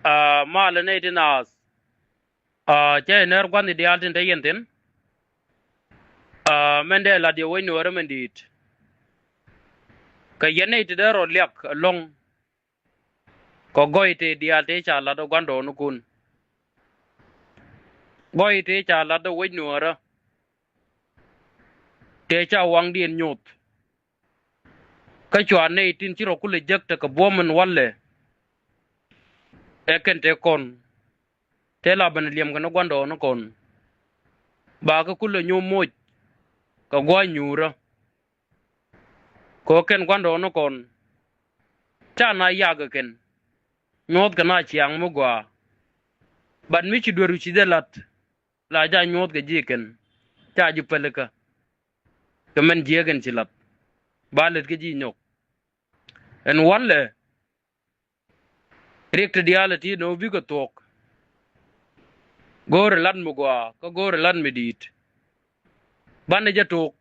ma le ne dinas che ner kwan di altin te yentin mende la di woni wara mendit ka yene ti dero lyak long ko goite di alte cha la do gwando nu kun goite cha la do woni wara te cha wang dien nyot ka chwa ne tin chiro kule jek te ka bomen walle eken te kon te la ban liam ga no gwando nu kon ba ka kule nyu moj ka gwa nyura ko ken gwando nu kon cha na yaga ken nyot ka na chiang mo gwa ban mi chi dweru chi delat la ja nyot ga jiken cha ji peleka ka men jigen chi lat balet ga ji nyok en walle rek diality no bi ko tok gore lan mo gwa ka gore lan medit bande ja tok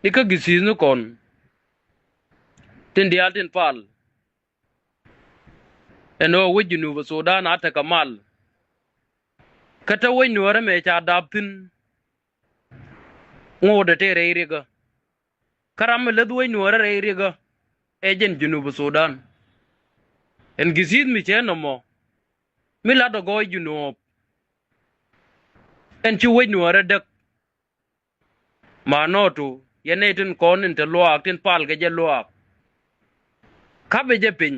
ika gisi no kon tin dialtin pal eno wejinu ba sudan ata kamal kata wani wara me cha daptin ngode te reiriga karam le duwe ni wara reiriga ejen junubu sudan en gisid mi cheno mo mi lado goy junub en chi wani wara dek manotu yenetin konin te loak tin pal ge je loak kabe je pin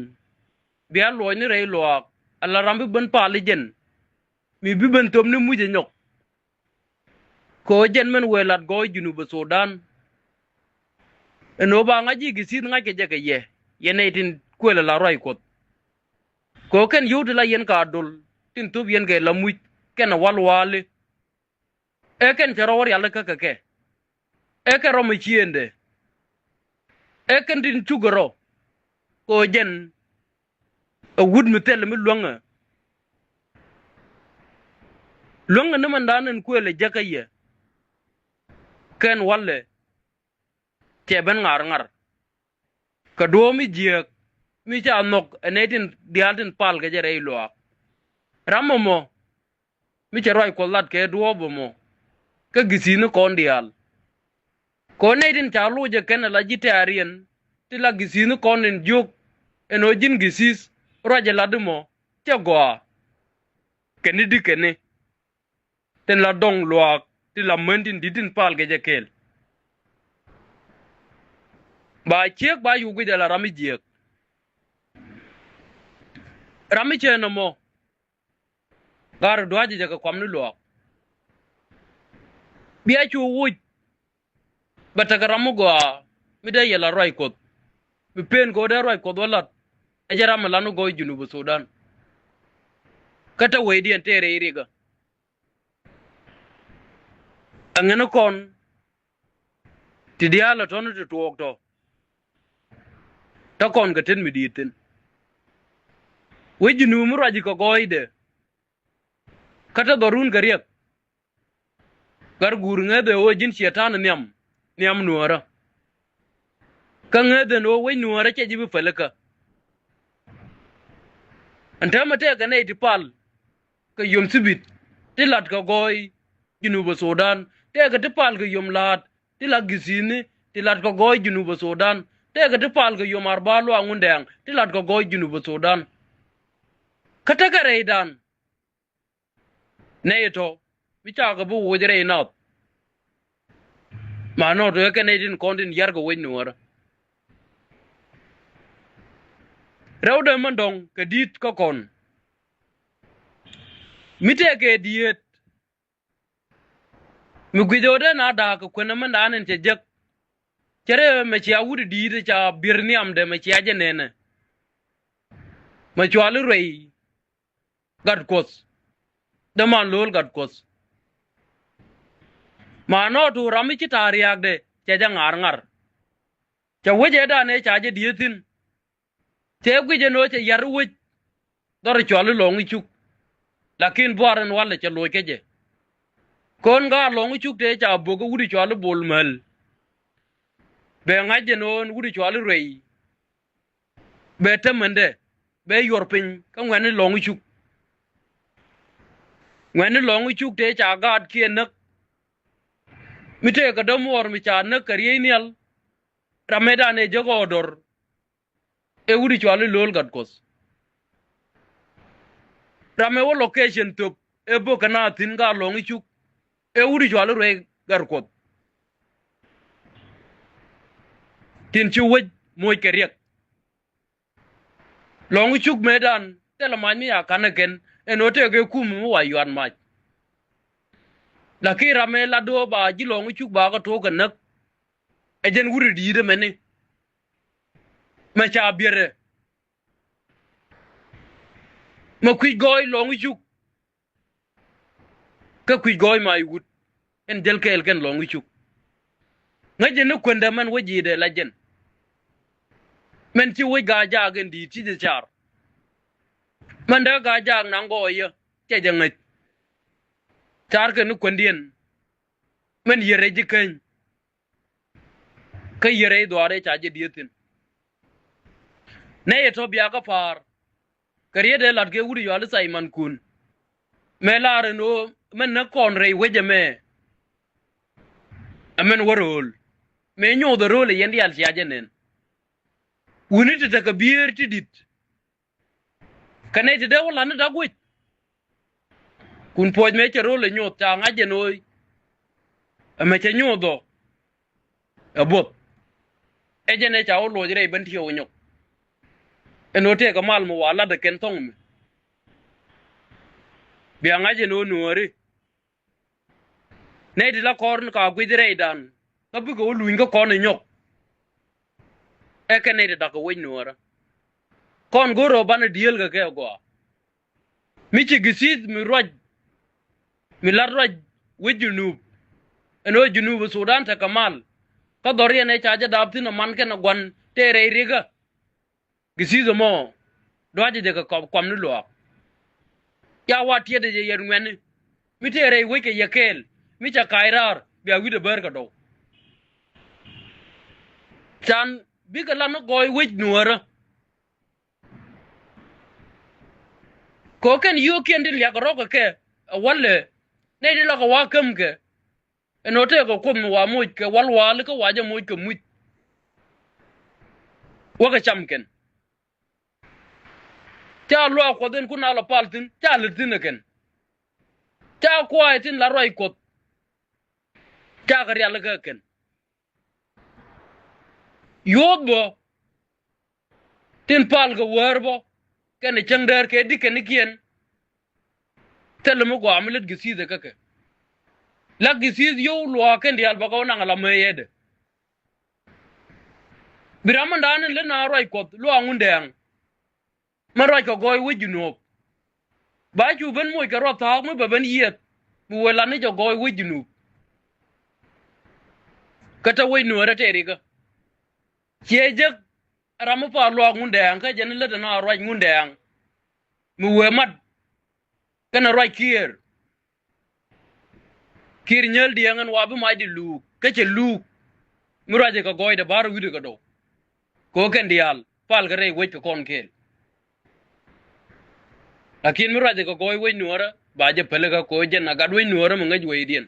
bia loy ni rei loak ala rambi ben pali jen mi bi ben tom ni muje nyok ko jen men welat goy junubu sudan eno ba ngaji gisid ngake je ke ye yenetin kwela la roi kot ko ken yudi la yen ka dul tin tub yen ge la muj ken walwale e ken tero war yalla ka ke e ke ro mi chiende e ken tin chugoro ko jen a wud mi tel mi longa ne mandanen kwele jakaye ken walle teben ngar ka do mi jiek mi cha nok enetin dialtin pal ke jere loak ramomo mi cha roi kolat ke duobo mo ka gisino kon dial ko netin cha luje ken la jitarian ti la gisino konin juk enojin gisis roje ladumo cha goa keni dikene ten la dong loak ti la mentin ditin pal ke jekel ba chek ba yugi de la rami jiek rami cheno mo gar dwaje je ka kwamni loak biya chu wuj bataka ramu goa mi de yela roi kot mi pen ko de roi kot walat ajara malanu goy junubu sudan kata wedi entere iriga angeno kon ti diala tonu to tuok to ta kon gaten mi ditin weji nu mu raji ko goide kata dorun gariek gar gur ngede o jin shetan niam nuara ka ngede no we nuara ke jibi falaka anta mate ga ne tipal ka yom sibit tilat ka goy junuba sudan te ga tipal ga yom lat tilat gisini tilat ka goy junuba sudan te ga tipal ga yom arbalo angundeng tilat ka goy junuba sudan kata ga reidan neto bicha ga bu wojere inat mano to ke ne din kondin yarga we nuara rawde mandong ka dit ka kon mite ke diet mi gwijode na da ka kwena man anen te jek kere me ci awudi diide cha birni amde me ci aje nene ma chwalu rei gad kos de man lol gad kos ma no tu rami ci tariak de cha ja ngar cha weje da ne cha je dietin te gwije no cha yar wuj dor chwalu longi chuk lakin boaren wala cha lokeje kon ga longi chuk te cha bogo wudi chwalu bolmal be ngaje non wudi chwalu rei be temende be yor pin ka ngwen long chuk ngwen long chuk te cha gad kien nak mi te ka dam wor mi cha nak kariye nial rameda ne jogo dor e wuri chwali lol gad kos rame wo location top e bo kana tin ga long chuk e wuri chwali re gar kot tin chu wej moy keriek long chuk medan tela man mi akana ken enote ge kum mu wa yuan ma la ki rame la do ba ji long chuk ba ga to kan nak e jen wuri di de meni ma cha biere ma kwi goy long chuk ka kwi goy ma yut en del kel ken long chuk ngaje ne kwenda man waji de la jen men ti we ga ja gen di ti de char man da ga ja nang go ye che je ngai char ke nu kwendien men yere ji ken ka yere do are cha je dietin ne ethiopia ka par kariye de lat ge wuri yo al Simon kun me la no men na kon re weje me amen warol me nyo do role yendi al siaje nen wuni te ka bier ti dit kane te de wala na da gwit kun poj me che role nyo ta ngaje noy me che nyo do abot ejene cha o lo jire ben ti o nyo enote ka mal mo wala de ken tong me bi ngaje no nuori ne di la korn ka gwidire dan ka bu go luin ka kon nyok e ka ne da ka wen nuora kon goro bana diel ga ke go mi ci gisid mi roj mi la roj wejunu eno junu Sudan ta kamal ka doriya ne chaja dabti no man ke na gwan tere riga gisizo mo doaje de ka kwam nu lo ya watie de yer ngwen mi tere weke yakel mi cha kairar bi awi de ber ka do chan bi ka la no goy wej nuora ko ken yu ken din ya ro ka ke walle ne de la ka wa kam ke enote ko kum wa mu ke wal wal ka wa je mu ke mu wa ka cham ken cha lo ko den kuna la paltin cha litin ken cha ko ay tin la roy ko cha gar yalla ga ken yobo tin pal ga werbo ken changder ke di ken kien telmo go amlet gisi ka ke la gisi yo lo ken di alba ko na la meyede biramandan le na roy ko lo angundeng ma roy ko goy wujunu ba ju ben moy ka rota mu ba ben yet bu wala ni jo goy wujunu kata way no rate riga jeje ramu pa lo ngundeng ka jen le na roy ngundeng mu we mat kana roy kier nyel di ngan wa bu mai di lu ka che lu mu raje ka goy de bar widu ka do ko ken dial pal gare we ko kon kel lakin mu raje ko goy we nuora ba je pele ka ko je na gad we nuora mu ngaj we dien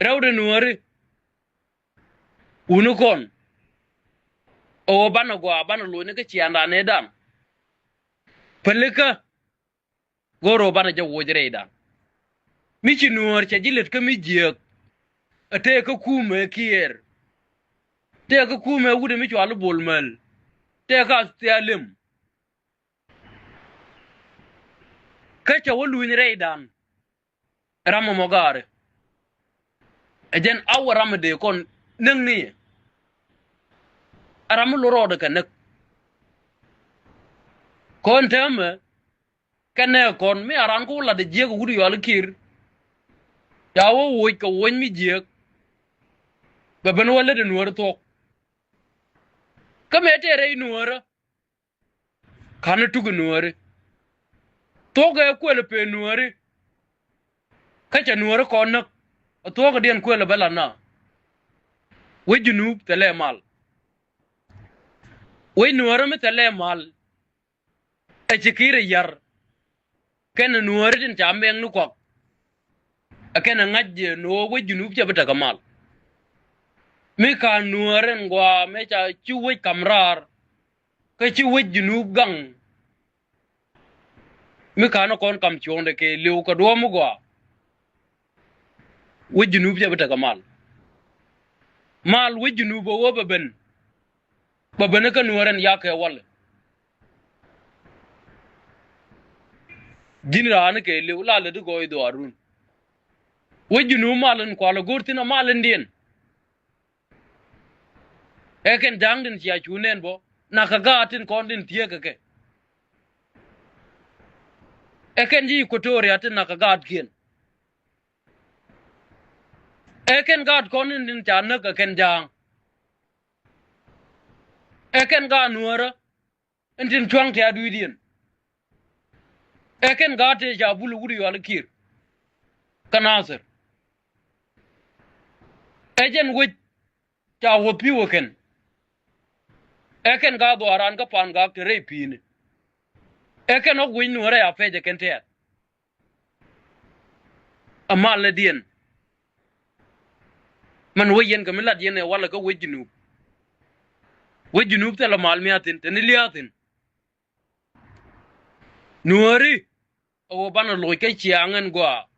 rawde nuori unu kon o bana go bana lo ne ka cianda ne dan pele ka goro bana je wojre dan mi ci nuor ce jilet ka mi jiek ate ka kume kier te ka kume wude mi chwalu bolmal te ka stialim ka cha wolu ni reidan ramo mogare ejen awaram de kon nang ni aram lo rodo ka nak kon teme kane kon mi aran ko la de jiek wudu yol kir yawo woy ka won mi jiek ba ban wala de nuor to kame tere nuor kana tugu nuor to ga ko le pe nuor ka cha nuor ko nak to ga den ko le bala na wejunu tele mal we nuora mi tele mal e chikire yar ken nuora tin chameng nu kok aken ngajje no we junub che bata kamal mi ka nuoren gwa me cha chuwe kamrar ka chuwe junub gang mi ka no kon kam chonde ke liu ka do mu gwa we junub che bata kamal mal we junub wo baben ka nuoren ya ke wal jinran ke liu la le go do arun we junub malen kwala gurtina malen dien eken jangden chia chunen bo nakagatin kondin tieke ke eken ji kotori atin nakagat kien eken gad kondin din chanak eken jang eken ga nuara entin twang te aduidien eken gate ja bulu wuri wal kir kanaser ejen wit cha wopi woken eken ga do aran ka pan ga tere pine eken ok win nuara ya feje kente amal le dien man weyen kamila dien e wala ka wejinu tela mal miatin teniliatin nuari o bana loy ke chiangen gwa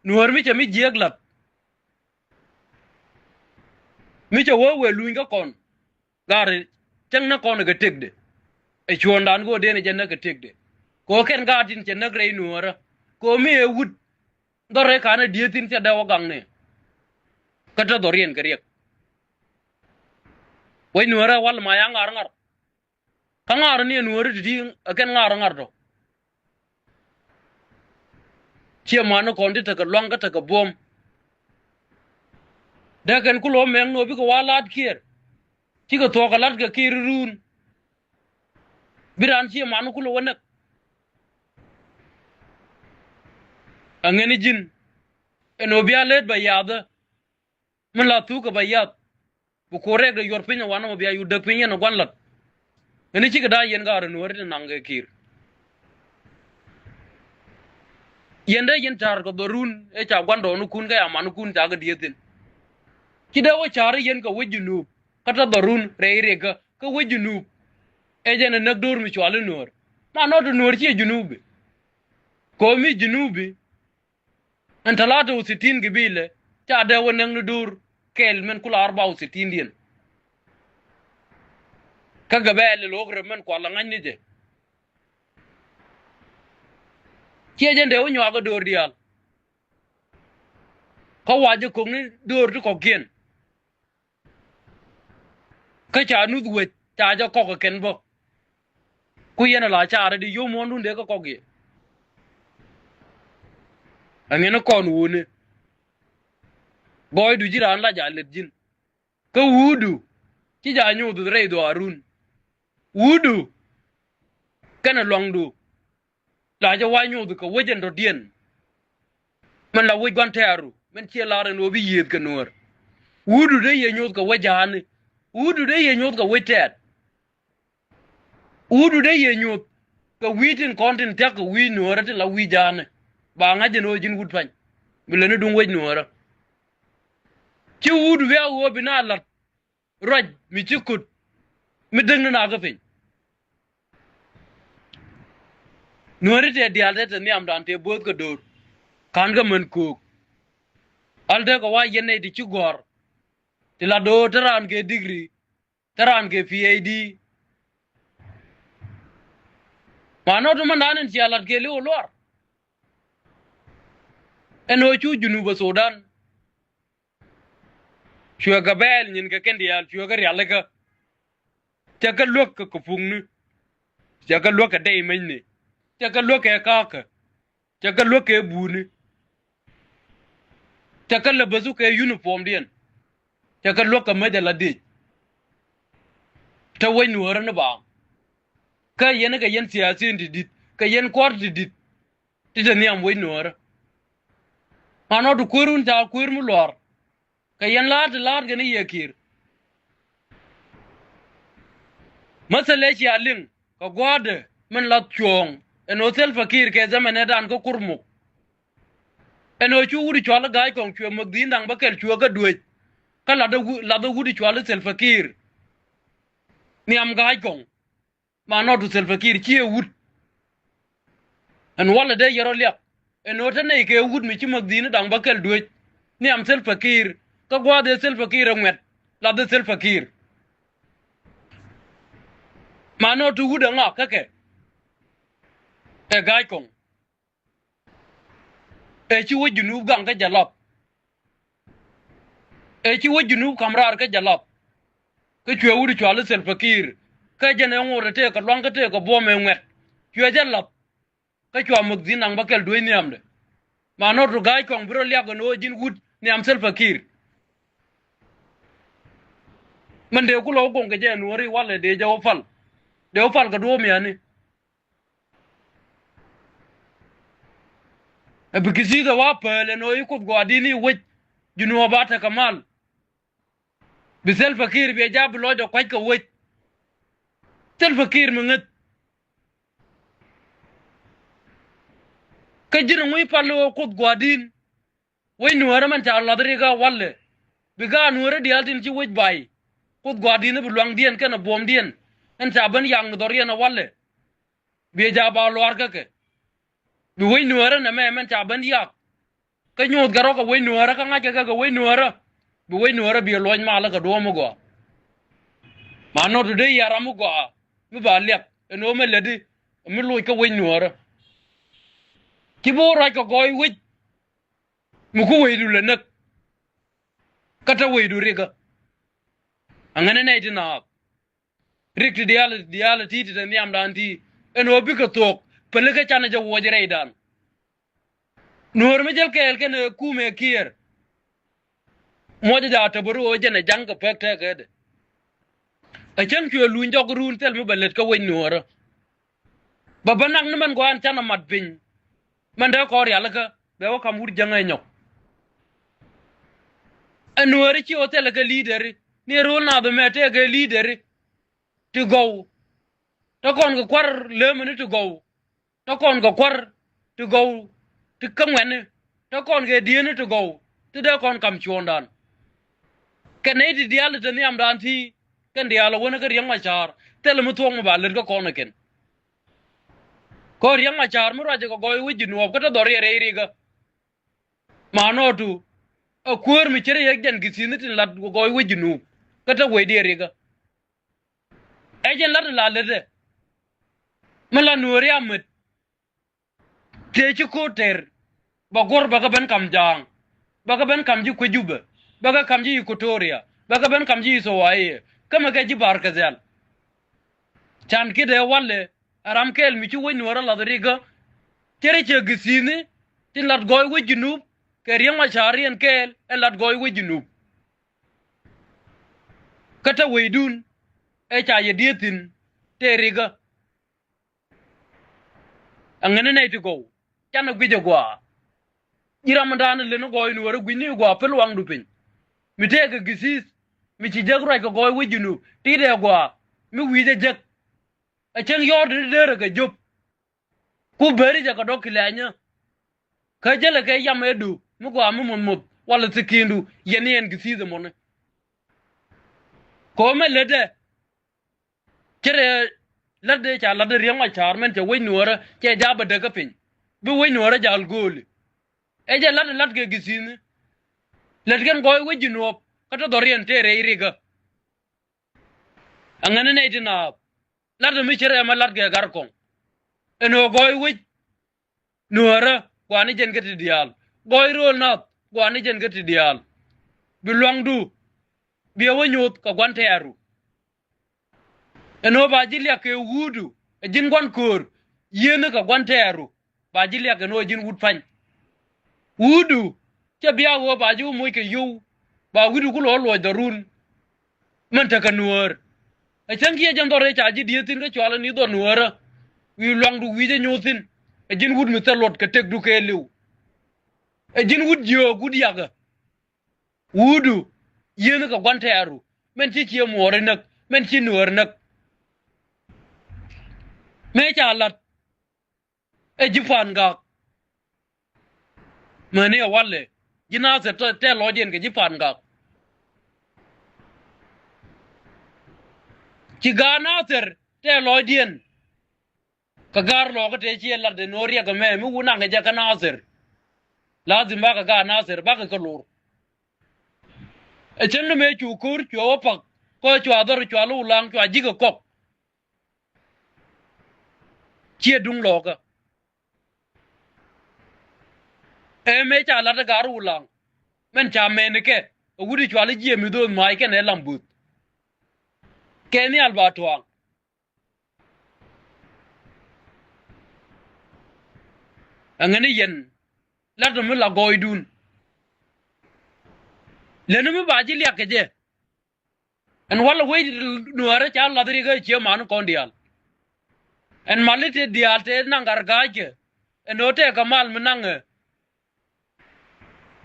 nuar mi chami jeglat mi cha wo we luin ka kon gare chang na kon ga tegde e chuondan go dene jenna ga tegde ko ken ga tin chen na grei nuara ko mi e wut dore kana dietin cha dawo gangne kata dorien kariek we nuara wal ma yang ngar kangar ni nuara di aken ngar do chia mano kondi ta ka longa ta ka bom da kan kulo meng no bi ko walat kier ti ko to ka lat ka kirun biran chia mano kulo wona angeni jin eno bialet ba yada mun la tu ka bayat bu korek de yor pinya wana mo biya yu de pinya no gwanlat eni ci ka da yen gar no rete nange kir yende yen tar ko dorun e cha gwando nu kun ga ya manu kun ta ga dietin ki da wo char yen ka wejunu kata dorun reire ka wejunu e jene nak dor mi chwale nor ma no to nor ci junubi ko mi junubi an talata u 60 gibile cha da wonen nu dur kel men kula 64 dien ka gabel logre men ko la ngani je kiejende o nywaga dor dial ka waje ko ni dor ko kien ka cha nu duwe cha ja ko ken bo ku yena la cha di yo mo ndunde ko gi angena kon wune boy du jiran la ja lejin ka wudu ci ja nyu du re do arun wudu kana longdu la ja wa nyu du ka wejen do dien man la we gon teru men ci la ren obi yet ka nor wudu de ye nyu ka wejani wudu de ye nyu ka wetet wudu de ye nyu ka witin kontin tek ka wi nor te la wi jane ba ngaje no jin wud pan bilene dum wej nor ci wudu we wo bina lat roj mi ci kut mi deng na ga fin nuari te dialte te ni am dan te bod ko dor kan ga men ko alde ko wa yene di ci gor ti la do taran ke degree taran ke PhD mano to manan ci alat ke le olor eno chu junuba Sudan chua gabel nyin ka kendi al chua gar yalla ka ta ka lok ka pungni ta ka lok ka dei menni ta ka lok ka ta ka lok ke buni ta ka labazu ke uniform dien ta ka lok ka medala di ta wai nuwar na ba ka yen ka yen siyasi dit ka yen kwar dit ti da ni am wai nuwar ano du kurun ta kur mu lor ka yen lat gani yakir masale shi alin ka gwade min la chong eno sel fakir ke zamane dan ko kurmu eno chu wudi chwala gai kong chwe magdin dang bakel chwa ga duet ka la da wudi chwala sel fakir ni am gai kong ma no du sel fakir chi wud en wala de yaro liap eno ta ne ke wud mi chi magdin dang bakel duet ni am sel fakir ka gwade sel fakir ngwet la da sel fakir ma no tu wud nga ka ke e gai kong e chi wo junub gang ka jalap e chi wo junub kamrar ka jalap ka chwe wudi chwala sel fakir ka jene ngore te ka lwang ka te ka bome ngwet chwe jalap ka chwa magdin nang bakel duwe ni amde ma no tu gai kong bro liap no jin wud ni am sel fakir man de ku lo gong ke je nuori wala de jaw fal ka do mi ani e bikisi ga wa pele no yiko gwadini wit junu bata kamal bisel fakir be jab lo do kwaj ka wit sel fakir mungat ka jira ngui palo ko gwadin way nuara man ta Allah dariga walle biga nuara dialtin ci wit bay ko gwadin bu luang dien kana bom dien en ta ban yang doriana walle be jaba lo arka ke bi way nuara na me man ta ban yak ka nyot garo ka way nuara ka ngaje ka way nuara bi way nuara bi loñ mala ka do mo go ma no de yara mo go mi ba lep no me ledi mi loy ka way nuara ki bo ra ka goy wit mu ko way du le nak kata way du riga angane ne dina rikti diala titi tan yam danti eno bi ka tok pele ka chana ja wojere idan nur me jel kel ken kume kier moja ja ta buru oje ne jang ka pekte kede a chen kyo luñ jog run tel mi balet ka wen nora baba nak man go an chana mat pin man da ko yalla ka be wa kam wur jangay nyok anwari ci hotel ka leader ni rol na be mete ka leader to go to kon ga kwar le mun to go to kon ga kwar to go to kamwen to kon ga dien to go to da kon kam chondan kanay di dial de ni am dan ti kan dial wona ka riang ma char tel mu thong ba len ka kon ken ko riang ma char mu raje ko goy wi jinu ko to dori re ri ga manotu a kuer mi chere yak jan gisini tin lat ko goy wi jinu ka to we di ri ga e jen lat la le de mala nuri amit te ci ko ter ba gor ba ka ben kam jang ba ka ben kam ji ko juba ba ka kam ji Equatoria ba ka ben kam ji Sowaye kama ka ji bar ka zal chan ki de walle aram kel mi ci woni wara la riga tere ci gisini tin lat goy wi junub ke riang ma charien kel e lat goy wi junub kata weidun e cha ye dietin te riga angane nay to go chana gije gwa iramandan le no goy no wara gwini gwa pel wang du pin mi te ga gisis mi ci jagro ko goy wujunu ti de gwa mi wije jeg a chen yor de ga job ku beri ja ka dokilanya ka jele ka yamedu mu gwa mu mun wala tikindu yenen gisis mon ko me lede kere ladde cha ladde riang char men te wey nuora che jaba de ka pin bi wey nuora jal gol e je ladde ge gisin ladgen goy wey jinu ka to dorien te re riga angane ne dina ladde mi chere ma ladge gar kon eno goy wey nuora kwani jen gati dial goy rol na kwani jen gati dial bi longdu bi wonyot ka gwante aru eno ba jilia ke wudu e jin gon kor yene ka gwantero ba jilia ke no jin wud fan wudu ke biya wo ba ju moy ke yu ba wudu ku lo darun man ta ka nuor e changi e jam dore cha ji dietin ke chwala ni do nuora wi long du wi je nyotin e jin wud mi telot ke tek du ke lew e jin wud jo gud yaga wudu yene ka gwantero men ci mo re nak men ci nuor nak me cha lat e jifan ga mane walle jina se te lo dien ke jifan ga ci ga nasir te lo dien ka gar lo ka te ci lar de noriya ga me mu wuna ga ka nasir lazim ba ka ga nasir ba ka lur e chen me chu kur chu opak ko chu ador chu alu lang chu aji ga kok ci dung lo ka e me cha lar ga ru lang men cha me ne ke wudi chu ali ji mi do mai ke ne lambut ke ni alba tuang angani yen lar do mu la goy dun lenu mu baji liya ke je en wala wey nuare cha la dri ga che man kon dial en malite dial te nangar ga ke en ote kamal menang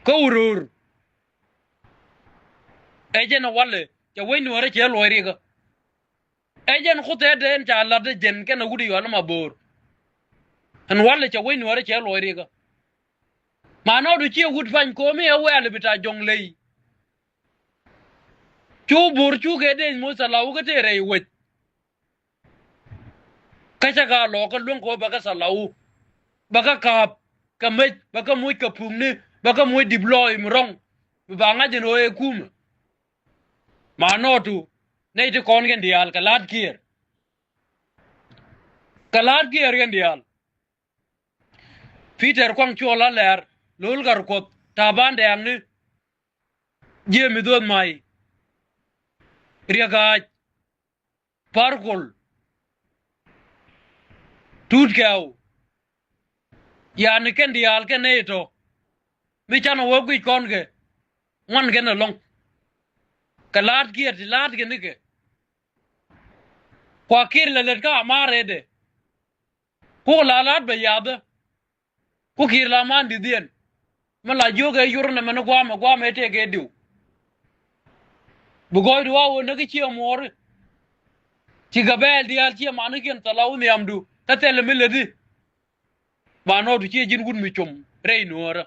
ko urur ejen wala cha wey nuare che loiri ga ejen khote den cha la de jen ke na gudi yo ma bor en wala cha wey nuare che loiri ga mano du che gud fan ko me wala bita jong lei chu bur chu ke den mo salaw ga te rei wet kacha ga lo ka lung ko ba ka salaw ba ka kap ka me ba ka mu ka pum ni ba ka mu deploy mrong ba nga jeno e kum mano tu nei te kon gen dial ka lat kier gen dial Peter kwang chola ler lol gar ko taban de ang ni je mi don mai riaga parkol tut kaw yani ken dial ken eto mi chano wo gui kon ge wan gen long kalat gier di lat gen ke kwa kir le le ka mare de ko la lat be yada ko kir la man di dien mala joge yurne men gwa me te ge diu bu goy do wo ne ke chi amor ci gabel dial ci manu ken talaw ni amdu ta tel mi ledi ba no du ci jin gud mi chum rey nuora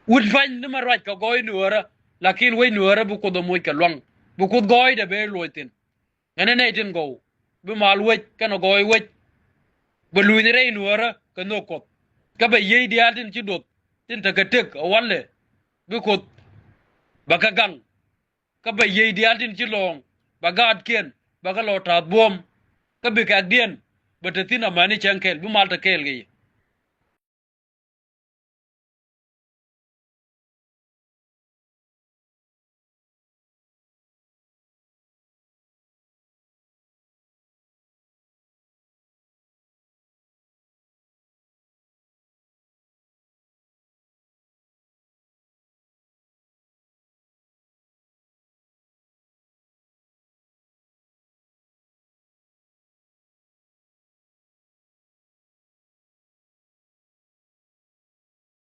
wud fañ ni ma raj ka goy nuora lakin wey nuora bu ko do moy ka long bu ko goy de be loitin ngene ne tin go bu mal wej kana goy wej bu lu ni rey nuora ka no ko ka ba yey dial tin ci dot tin ta ka tek walle bu ko baka gang ka ba yey dial tin ci long bagad kien bagalo ta bom ka bi ka dien batatina mani chankel bu malta kel ge